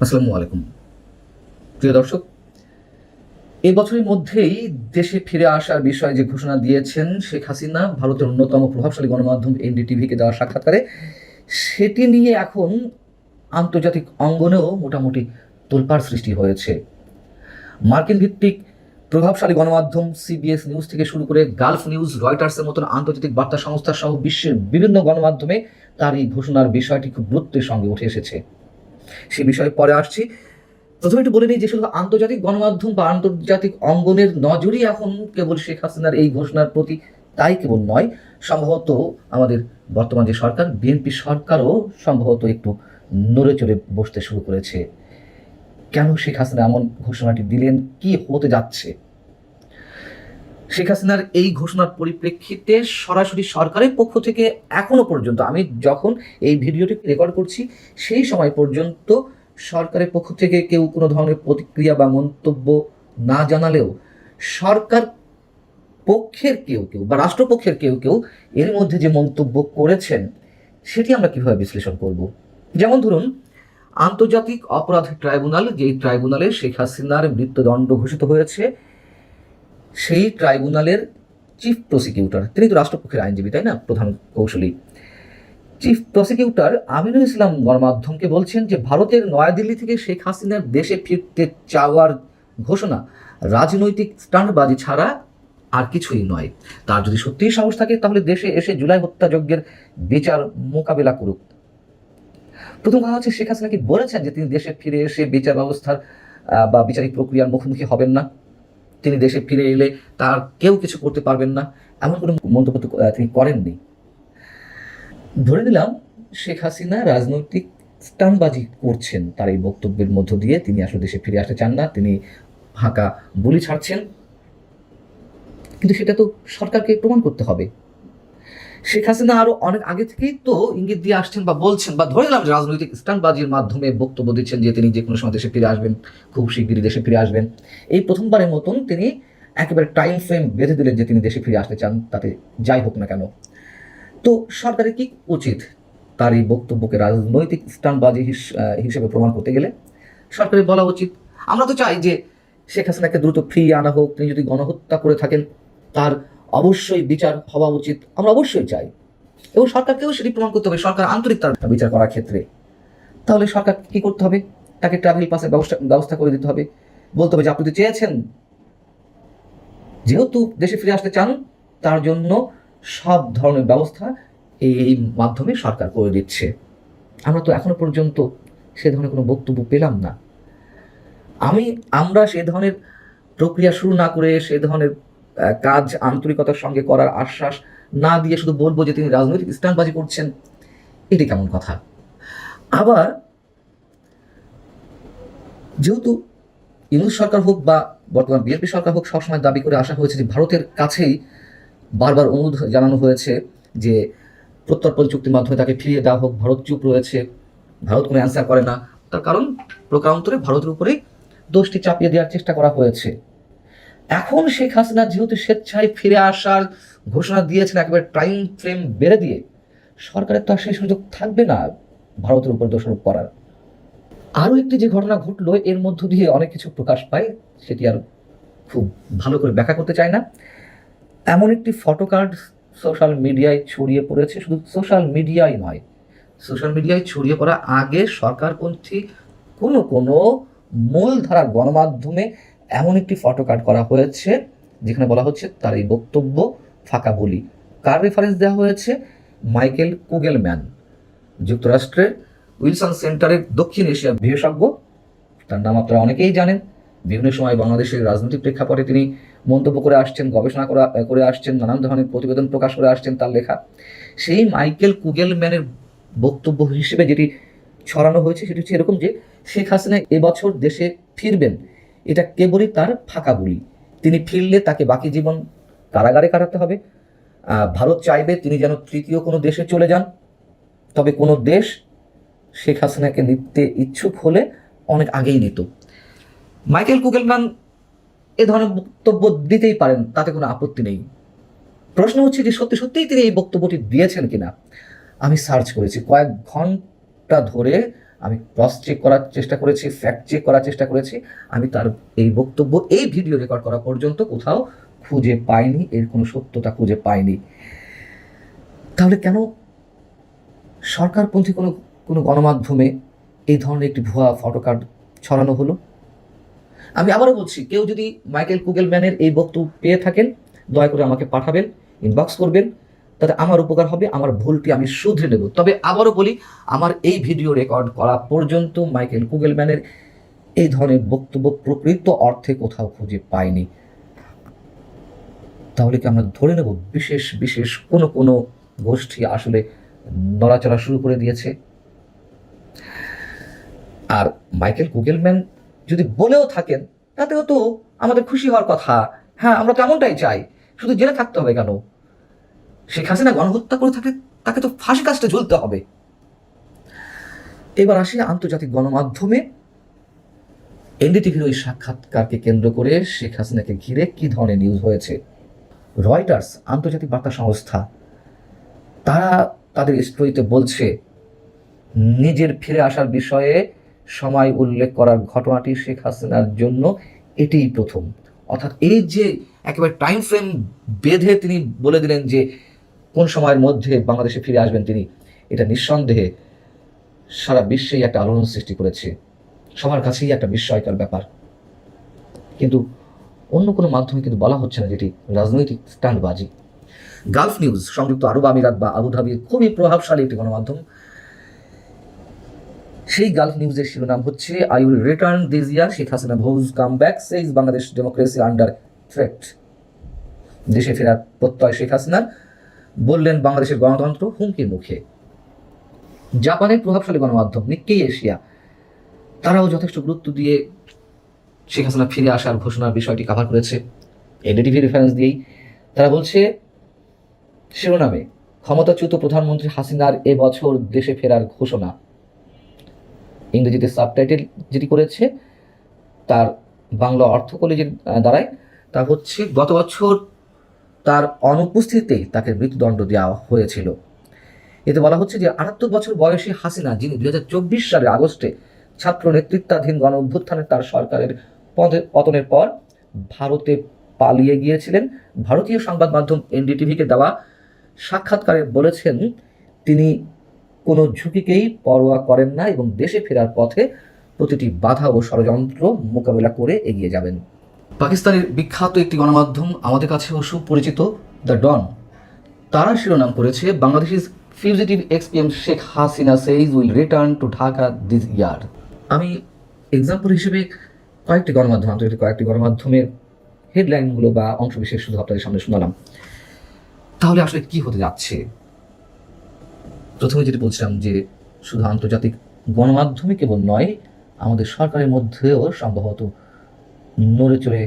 আসসালামু আলাইকুম। প্রিয় দর্শক, এই বছরের মধ্যেই দেশে ফিরে আসার বিষয়ে যে ঘোষণা দিয়েছেন শেখ হাসিনা ভারতের অন্যতম প্রভাবশালী গণমাধ্যম এনডিটিভিকে দেওয়া সাক্ষাৎকারে, সেটি নিয়ে এখন আন্তর্জাতিক অঙ্গনেও মোটামুটি তোলপাড় সৃষ্টি হয়েছে। মার্কিন ভিত্তিক প্রভাবশালী গণমাধ্যম সিবিএস নিউজ থেকে শুরু করে গালফ নিউজ, রয়টার্সের মতন আন্তর্জাতিক বার্তা সংস্থা সহ বিশ্বের বিভিন্ন গণমাধ্যমে তার এই ঘোষণার বিষয়টি খুব গুরুত্বের সঙ্গে উঠে এসেছে। সে বিষয়ে পরে আসছি। প্রথমে একটু বলে নিই যে শুধু আন্তর্জাতিক গণমাধ্যম বা আন্তর্জাতিক অঙ্গনের নজরই এখন কেবল শেখ হাসিনার এই ঘোষণার প্রতি, তাই কেবল নয়, সম্ভবত আমাদের বর্তমান যে সরকার বিএনপি সরকারও সম্ভবত একটু নড়ে চড়ে বসতে শুরু করেছে। কেন শেখ হাসিনা এমন ঘোষণাটি দিলেন, কি হতে যাচ্ছে? শেখ হাসিনার এই ঘোষণার পরিপ্রেক্ষিতে সরাসরি সরকারের পক্ষ থেকে এখনো পর্যন্ত, আমি যখন এই ভিডিওটি রেকর্ড করছি সেই সময় পর্যন্ত সরকারের পক্ষ থেকে কেউ কোনো ধরনের প্রতিক্রিয়া বা মন্তব্য না জানালেও সরকার পক্ষের কেউ কেউ বা রাষ্ট্রপক্ষের কেউ কেউ এর মধ্যে যে মন্তব্য করেছেন সেটি আমরা কিভাবে বিশ্লেষণ করব। যেমন ধরুন, আন্তর্জাতিক অপরাধ ট্রাইব্যুনাল, যেই ট্রাইব্যুনালে শেখ হাসিনার মৃত্যুদণ্ড ঘোষিত হয়েছে, সেই ট্রাইব্যুনালের চিফ প্রসিকিউটর, তিনি তো রাষ্ট্রপক্ষের আইনজীবী, তাই না, প্রধান কৌশলী। চিফ প্রসিকিউটর আমিনুল ইসলাম গণমাধ্যমকে বলছেন যে ভারতের নয়াদিল্লি থেকে শেখ হাসিনার দেশে ফিরতে চাওয়ার ঘোষণা রাজনৈতিক স্টান্টবাজি ছাড়া আর কিছুই নয়। তার যদি সত্যিই সাহস থাকে তাহলে দেশে এসে জুলাই হত্যাযজ্ঞের বিচার মোকাবেলা করুক। প্রথম কথা হচ্ছে, শেখ হাসিনা কি বলেছেন যে তিনি দেশে ফিরে এসে বিচার ব্যবস্থার বা বিচারিক প্রক্রিয়ার মুখোমুখি হবেন না? তিনি দেশে ফিরে এলে তার কেউ কিছু করতে পারবেন না, এমন কোনো মন্তব্য তিনি করেননি। ধরে নিলাম শেখ হাসিনা রাজনৈতিক স্টান্টবাজি করছেন তার এই বক্তব্যের মধ্য দিয়ে, তিনি আসলে দেশে ফিরে আসতে চান না, তিনি ফাঁকা বুলি ছাড়ছেন, কিন্তু সেটা তো সরকারকে প্রমাণ করতে হবে। শেখ হাসিনা আরো অনেক আগে থেকেই তো ইঙ্গিত দিয়ে আসছেন বা বলছেন, বা ধরে নিলাম যে রাজনৈতিক স্টান্টবাজির মাধ্যমে বক্তব্য দিচ্ছেন যে তিনি যে কোনো সময় দেশে ফিরে আসবেন, খুব শিগগিরই দেশে ফিরে আসবেন। এই প্রথমবারের মতন তিনি একেবারে টাইম ফ্রেম বেঁধে দিলেন যে তিনি দেশে ফিরে আসতে চান, তাতে যাই হোক না কেন। তো সরকারের কি উচিত? তার এই বক্তব্যকে রাজনৈতিক স্টান্টবাজি হিসেবে প্রমাণ করতে গেলে সরকারের বলা উচিত, আমরা তো চাই যে শেখ হাসিনাকে দ্রুত ফিরিয়ে আনা হোক, তিনি যদি গণহত্যা করে থাকেন তার অবশ্যই বিচার হওয়া উচিত, আমরা অবশ্যই চাই, এবং সরকারকেও সেটি প্রমাণ করতে হবে সরকার আন্তরিক তার বিচার করার ক্ষেত্রে। তাহলে সরকার কি করতে হবে? তাকে ট্রাভেল পাসের ব্যবস্থা করে দিতে হবে, বলতে হবে যে আপনি তো চেয়েছেন, যেহেতু দেশে ফিরে আসতে চান, তার জন্য সব ধরনের ব্যবস্থা এই মাধ্যমে সরকার করে দিচ্ছে। আমরা তো এখনো পর্যন্ত সে ধরনের কোনো বক্তব্য পেলাম না। আমরা সে ধরনের প্রক্রিয়া শুরু না করে, সে ধরনের কাজ আন্তরিকতার সঙ্গে করার আশ্বাস না দিয়ে শুধু বলবো যে তিনি রাজনৈতিক স্টান্টবাজি করছেন, এটি কেমন কথা? আবার যেহেতু ইউনূস সরকার হোক বা বর্তমান বিএনপি সরকার হোক, সবসময় দাবি করে আসা হয়েছে যে ভারতের কাছেই বারবার অনুরোধ জানানো হয়েছে যে প্রত্যর্পণ চুক্তির মাধ্যমে তাকে ফিরিয়ে দেওয়া হোক, ভারত চুপ রয়েছে, ভারত কোনো অ্যান্সার করে না। তার কারণ প্রকারান্তরে ভারতের উপরেই দোষটি চাপিয়ে দেওয়ার চেষ্টা করা হয়েছে। এখন শেখ হাসিনা যেহেতু স্বেচ্ছায় ফিরে আসার ঘোষণা দিয়েছেন একেবারে টাইম ফ্রেম বেড়ে দিয়ে, সরকারের তো আর সেই সুযোগ থাকবে না ভারতের উপর দোষারোপ করার। আরও একটি যে ঘটনা ঘটলো এর মধ্য দিয়ে অনেক কিছু প্রকাশ পায়, সেটি আর খুব ভালো করে ব্যাখ্যা করতে চাই না। এমন একটি ফটো কার্ড সোশ্যাল মিডিয়ায় ছড়িয়ে পড়েছে, শুধু সোশ্যাল মিডিয়ায় নয়, সোশ্যাল মিডিয়ায় ছড়িয়ে পড়া আগে সরকারপন্থী কোনো কোনো মূলধারার গণমাধ্যমে এমন একটি ফটো কার্ড করা হয়েছে যেখানে বলা হচ্ছে তার এই বক্তব্য ফাঁকা বলি। কার রেফারেন্স দেওয়া হয়েছে? মাইকেল কুগেলম্যান, যুক্তরাষ্ট্রের উইলসন সেন্টারের দক্ষিণ এশিয়া বিশেষজ্ঞ। তার নাম আপনারা অনেকেই জানেন। বিভিন্ন সময় বাংলাদেশের রাজনৈতিক প্রেক্ষাপটে তিনি মন্তব্য করে আসছেন, গবেষণা করে আসছেন, নানান ধরনের প্রতিবেদন প্রকাশ করে আসছেন তার লেখা। সেই মাইকেল কুগেলম্যানের বক্তব্য হিসেবে যেটি ছড়ানো হয়েছে সেটি হচ্ছে এরকম যে শেখ হাসিনা এবছর দেশে ফিরবেন, এটা কেবলই তার ফাঁকা বলি। তিনি ফিরলে তাকে বাকি জীবন কারাগারে কাটাতে হবে। ভারত চাইবে তিনি যেন তৃতীয় কোনো দেশে চলে যান, তবে কোনো দেশ শেখ হাসিনাকে নিতে ইচ্ছুক হলে অনেক আগেই নিত। মাইকেল কুগেলম্যান এ ধরনের বক্তব্য দিতেই পারেন, তাতে কোনো আপত্তি নেই। প্রশ্ন হচ্ছে যে সত্যি সত্যিই তিনি এই বক্তব্যটি দিয়েছেন কিনা। আমি সার্চ করেছি, কয়েক ঘন্টা ধরে আমি ক্রস চেক করার চেষ্টা করেছি, ফ্যাক্ট চেক করার চেষ্টা করেছি, আমি তার এই বক্তব্য এই ভিডিও রেকর্ড করা পর্যন্ত কোথাও খুঁজে পাইনি, এর কোনো সত্যতা খুঁজে পাইনি। তাহলে কেন সরকারপন্থী কোনো কোনো গণমাধ্যমে এই ধরনের একটি ভুয়া ফটোকার্ড ছড়ানো হলো? আমি আবারও বলছি, কেউ যদি মাইকেল কুগেলম্যানের এই বক্তব্য পেয়ে থাকেন, দয়া করে আমাকে পাঠাবেন, ইনবক্স করবেন, তাতে আমার উপকার হবে, আমার ভুলটি আমি শুধরে নেব। তবে আবারও বলি, আমার এই ভিডিও রেকর্ড করা পর্যন্ত মাইকেল কুগেলম্যানের এই ধরনের বক্তব্য প্রকৃত অর্থে কোথাও খুঁজে পাইনি। তাহলে কি আমরা ধরে নেব বিশেষ বিশেষ কোনো গোষ্ঠী আসলে নড়াচড়া শুরু করে দিয়েছে? আর মাইকেল কুগেলম্যান যদি বলেও থাকেন, তাতেও তো আমাদের খুশি হওয়ার কথা। হ্যাঁ, আমরা তো এমনটাই চাই, শুধু জেলে থাকতে হবে কেন? শেখ হাসিনা গণহত্যা করে থাকলে তাকে তো ফাঁসি কাজটা ঝুলতে হবে। এবার আসি আন্তর্জাতিক গণমাধ্যমে এনডিটিভির ওই সাক্ষাৎকারকে কেন্দ্র করে শেখ হাসিনাকে ঘিরে কি ধরনের নিউজ হয়েছে। রয়টার্স, আন্তর্জাতিক বার্তা সংস্থা, তারা তাদের স্টোরিতে বলছে, নিজের ফিরে আসার বিষয়ে সময় উল্লেখ করার ঘটনাটি শেখ হাসিনার জন্য এটিই প্রথম। অর্থাৎ এই যে একেবারে টাইম ফ্রেম বেঁধে তিনি বলে দিলেন যে কোন সময়ের মধ্যে বাংলাদেশে ফিরে আসবেন তিনি, এটা নিঃসন্দেহে সারা বিশ্বেই একটা আলোড়ন সৃষ্টি করেছে, সবার কাছেই একটা বিস্ময়কর ব্যাপার। কিন্তু অন্য কোনো মাধ্যমে কিন্তু বলা হচ্ছে না, যেটি রাজনৈতিক স্ট্যান্ডবাজি। গালফ নিউজ, সংযুক্ত আরব আমিরাত বা আবুধাবির খুবই প্রভাবশালী একটি গণমাধ্যম, সেই গালফ নিউজের শিরোনাম হচ্ছে, I will return this year, Sheikh Hasina vows come back, says Bangladesh democracy under threat. দেশে ফেরার প্রত্যয় শেখ হাসিনার, বললেন বাংলাদেশের গণতন্ত্র হুমকির মুখে। জাপানের প্রভাবশালী গণমাধ্যম নিক্কেই এশিয়া, তারাও যথেষ্ট গুরুত্ব দিয়ে শেখ হাসিনা ফিরে আসার ঘোষণার বিষয়টি কাভার করেছে এনডিটিভি রেফারেন্স দিয়েই। তারা বলছে শিরোনামে, ক্ষমতাচ্যুত প্রধানমন্ত্রী হাসিনার এবছর দেশে ফেরার ঘোষণা। ইংরেজিতে সাবটাইটেল যেটি করেছে তার বাংলা অর্থকলি যে দাঁড়ায় তা হচ্ছে, গত বছর তার অনুপস্থিতিতেই তাকে মৃত্যুদণ্ড দেওয়া হয়েছিল। এতে বলা হচ্ছে যে 78 বছর বয়সী হাসিনা, যিনি 2024 সালের আগস্টে ছাত্র নেতৃত্বাধীন গণ অভ্যুত্থানে তার সরকারের পতনের পর ভারতে পালিয়ে গিয়েছিলেন, ভারতীয় সংবাদ মাধ্যম এনডিটিভিকে দেওয়া সাক্ষাৎকারে বলেছেন তিনি কোনো ঝুঁকিকেই পরোয়া করেন না এবং দেশে ফেরার পথে প্রতিটি বাধা ও ষড়যন্ত্র মোকাবেলা করে এগিয়ে যাবেন। পাকিস্তানের বিখ্যাত একটি গণমাধ্যম, আমাদের কাছেও সুপরিচিত, দ্য ডন, তারা শিরোনাম করেছে, বাংলাদেশের fugitive ex PM Sheikh Hasina says will return to Dhaka this year. আমি এক্সাম্পল হিসেবে কয়েকটি গণমাধ্যম, আন্তর্জাতিক কয়েকটি গণমাধ্যমের হেডলাইনগুলো বা অংশবিশেষ শুধু আপনাদের সামনে শোনালাম। তাহলে আসলে কি হতে যাচ্ছে? প্রথমে যেটি বলছিলাম যে শুধু আন্তর্জাতিক গণমাধ্যমে কেবল নয়, আমাদের সরকারের মধ্যেও সম্ভবত নড়ে চড়ে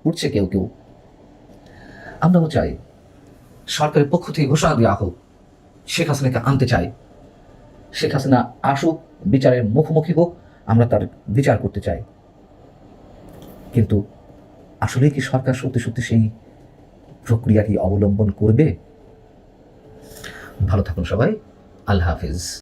উঠছে কেউ কেউ। আমরাও চাই সরকারের পক্ষ থেকে ঘোষণা দেওয়া হোক, শেখ হাসিনাকে আনতে চাই, শেখ হাসিনা আসুক, বিচারের মুখোমুখি হোক, আমরা তার বিচার করতে চাই। কিন্তু আসলে কি সরকার সত্যি সত্যি সেই প্রক্রিয়াটি অবলম্বন করবে? ভালো থাকুন সবাই, আল্লাহ হাফিজ।